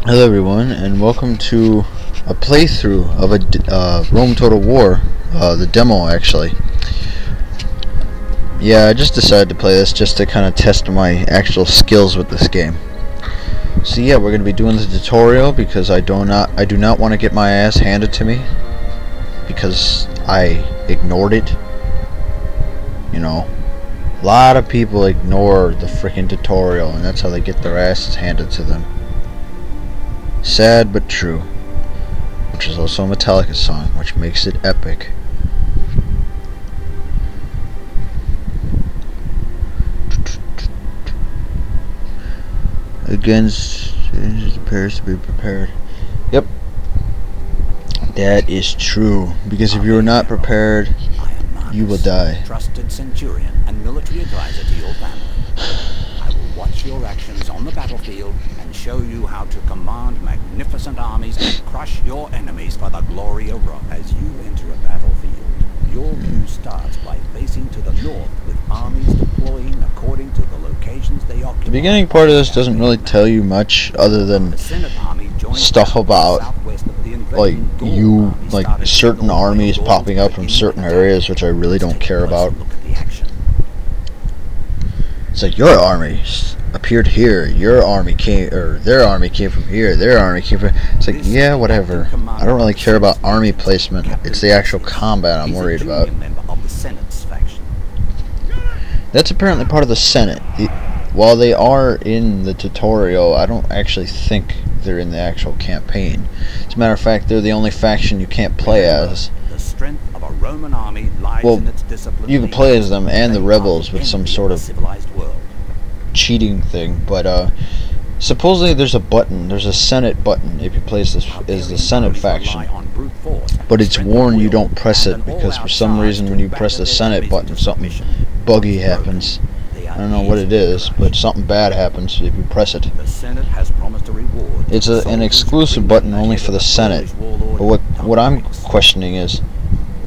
Hello everyone, and welcome to a playthrough of Rome Total War, the demo actually. Yeah, I just decided to play this just to kind of test my actual skills with this game. So yeah, we're going to be doing the tutorial because I do not want to get my ass handed to me because I ignored it. You know, a lot of people ignore the freaking tutorial and that's how they get their asses handed to them. Sad but true, which is also a Metallica song, which makes it epic. Against appears to be prepared. Yep, that is true. Because if you are not prepared, you will die. Trusted centurion and military advisor to your family. I will watch your actions on the battlefield and show you how to command magnificent armies and crush your enemies for the glory of Rome. As you enter a battlefield, your view starts by facing to the north with armies deploying according to the locations they occupy. The beginning part of this doesn't really tell you much other than stuff about certain armies popping up from certain areas, which I really don't care about. It's like your army appeared here, your army came, or their army came from here, their army came from. It's like, yeah, whatever. I don't really care about army placement. It's the actual combat I'm worried about. That's apparently part of the Senate. While they are in the tutorial, I don't actually think they're in the actual campaign. As a matter of fact, they're the only faction you can't play as. The strength of a Roman army lies in its discipline. You can play as them and the rebels with some sort of cheating thing, but supposedly there's a button, there's a Senate button if you play as the Senate faction, but it's warned you don't press it because for some reason when you press the Senate button something buggy happens. I don't know what it is, but something bad happens if you press it. It's an exclusive button only for the Senate, but what I'm questioning is,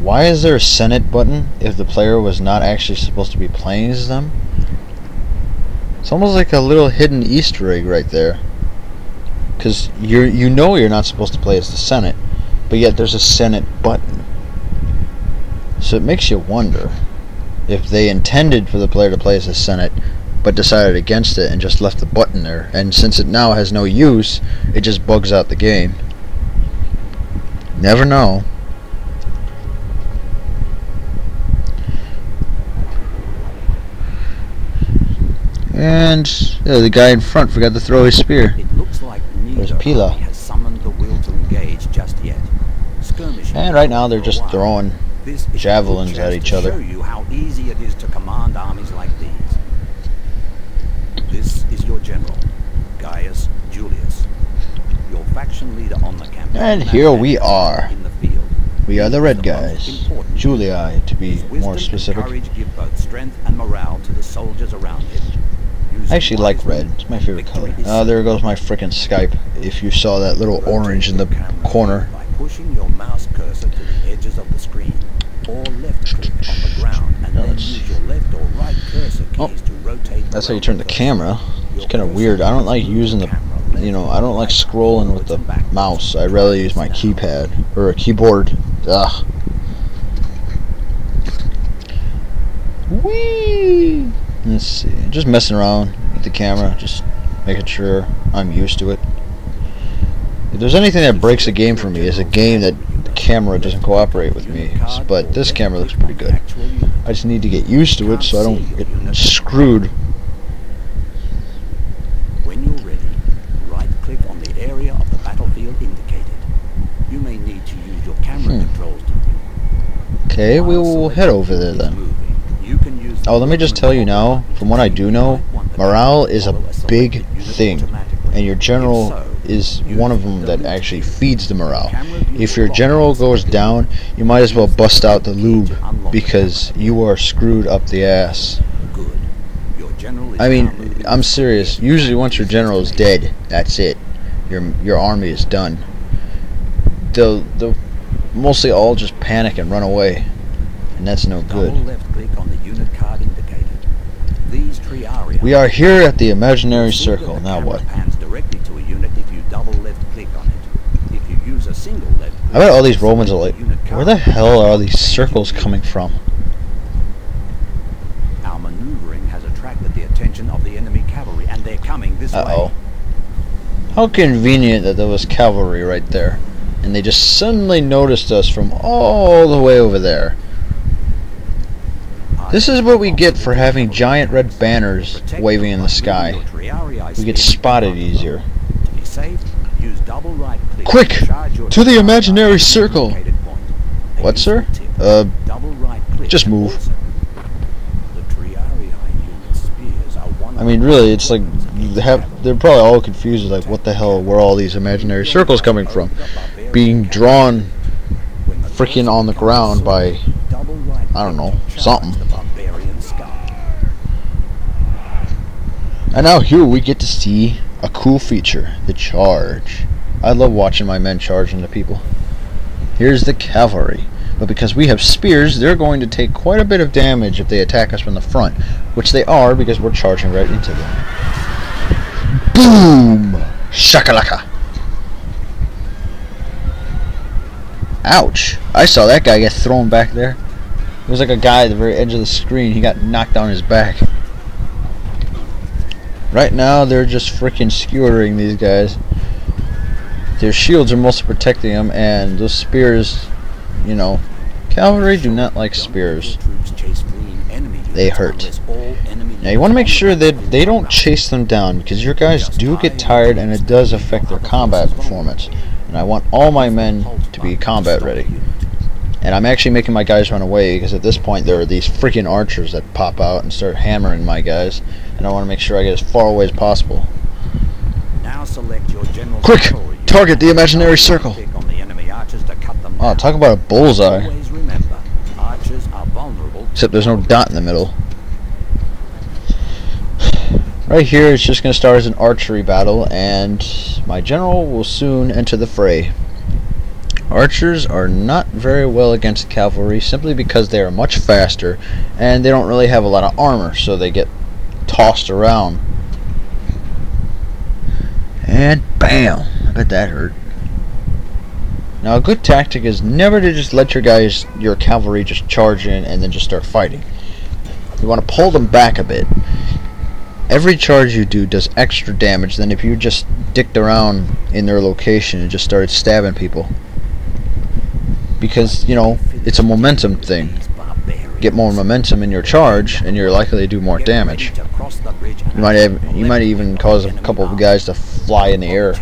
why is there a Senate button if the player was not actually supposed to be playing as them? It's almost like a little hidden Easter egg right there. Because you know you're not supposed to play as the Senate, but yet there's a Senate button. So it makes you wonder if they intended for the player to play as the Senate, but decided against it and just left the button there. And since it now has no use, it just bugs out the game. Never know. And the guy in front forgot to throw his spear. It looks like there's Pila. has summoned the will to engage just yet. And right now they're just throwing javelins at each other. Show you how easy it is to command armies like these. This is your general, Gaius Julius, your faction leader on the campaign. And here we are. In the field. We are the red guys, Julii to be more specific. Courage give both strength and morale to the soldiers around him. I actually like red. It's my favorite color. There goes my frickin' Skype. If you saw that little orange in the corner. By pushing your mouse cursor to the edges of the screen, or left click on the ground, and then use your left or right cursor keys to rotate. That's how you turn the camera. It's kind of weird. I don't like using the, I don't like scrolling with the mouse. I'd rather use my keypad or a keyboard. Ugh. Whee! Let's see. Just messing around with the camera, just making sure I'm used to it. If there's anything that breaks a game for me, is a game that the camera doesn't cooperate with me. But this camera looks pretty good. I just need to get used to it so I don't get screwed. When you're ready, right-click on the area of the battlefield indicated. You may need to use your camera controls to view. Okay, we will head over there then. Oh, let me just tell you now, from what I do know, morale is a big thing, and your general is one of them that actually feeds the morale. If your general goes down, you might as well bust out the lube, because you are screwed up the ass. I mean, I'm serious. Usually once your general is dead, that's it. Your army is done. They'll mostly all just panic and run away, and that's no good. We are here at the imaginary circle. Now what? I bet all these Romans are like, where the hell are these circles coming from? Our maneuvering has attracted the attention of the enemy cavalry, and they're coming this way. How convenient that there was cavalry right there. And they just suddenly noticed us from all the way over there. This is what we get for having giant red banners waving in the sky. We get spotted easier. Quick! To the imaginary circle! What, sir? Just move. I mean, really, it's like they're probably all confused, like, what the hell were all these imaginary circles coming from? Being drawn freaking on the ground by, I don't know, something. And now here we get to see a cool feature, the charge. I love watching my men charge into people. Here's the cavalry. But because we have spears, they're going to take quite a bit of damage if they attack us from the front. Which they are, because we're charging right into them. Boom! Shakalaka! Ouch! I saw that guy get thrown back there. It was like a guy at the very edge of the screen. He got knocked on his back. Right now, they're just freaking skewering these guys. Their shields are mostly protecting them, and those spears, you know, cavalry do not like spears. They hurt. Now you want to make sure that they don't chase them down, because your guys do get tired and it does affect their combat performance. And I want all my men to be combat ready. And I'm actually making my guys run away, because at this point there are these freaking archers that pop out and start hammering my guys. And I want to make sure I get as far away as possible. Now select your general. Quick! Target the imaginary circle! Oh, talk about a bullseye. Except there's no dot in the middle. Right here it's just going to start as an archery battle, and my general will soon enter the fray. Archers are not very well against cavalry simply because they are much faster and they don't really have a lot of armor, so they get tossed around. And bam! I bet that hurt. Now a good tactic is never to just let your cavalry just charge in and then just start fighting. You want to pull them back a bit. Every charge you do does extra damage than if you just dicked around in their location and just started stabbing people. Because, you know, it's a momentum thing. Get more momentum in your charge and you're likely to do more damage. You might even cause a couple of guys to fly in the air,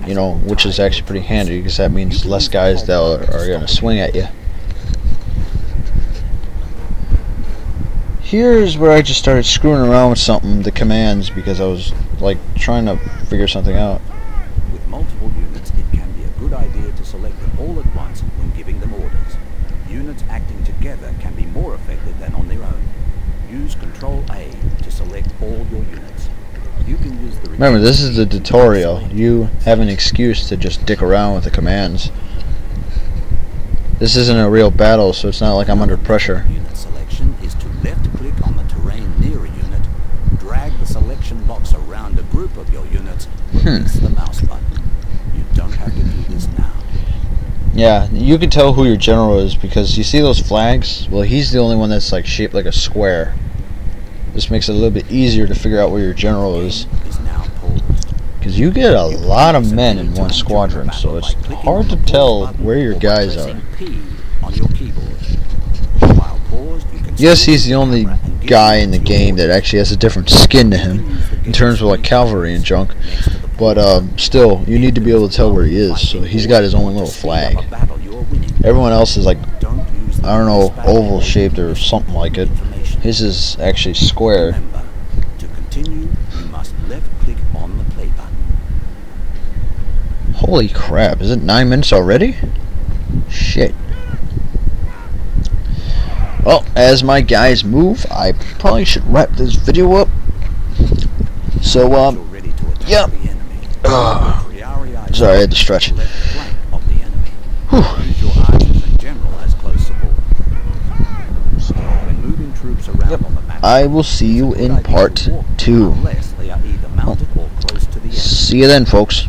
you know, which is actually pretty handy because that means less guys that are going to swing at you. Here's where I just started screwing around with something, the commands, because I was like trying to figure something out. With multiple units, it can be a good idea to select them all at once when giving them orders. Units acting together can be more effective than on their own. Use Control A to select all your units. You can use the Remember, this is the tutorial. You have an excuse to just dick around with the commands. This isn't a real battle, so it's not like I'm under pressure. Unit selection is to left-click on the terrain near a unit, drag the selection box around a group of your units, release the mouse button. You don't have to do this now. Yeah, you can tell who your general is because you see those flags? Well, he's the only one that's like shaped like a square. This makes it a little bit easier to figure out where your general is. Because you get a lot of men in one squadron, so it's hard to tell where your guys are. Yes, he's the only guy in the game that actually has a different skin to him in terms of like cavalry and junk. But still, you need to be able to tell where he is. So he's got his own little flag. Everyone else is like, I don't know, oval shaped or something like it. His is actually square. To continue, you must left-click on the play button. Holy crap! Is it 9 minutes already? Shit. Well, as my guys move, I probably should wrap this video up. So, yeah. Sorry, I had to stretch. Whew. Yep. I will see you in part 2. Well, see you then, folks.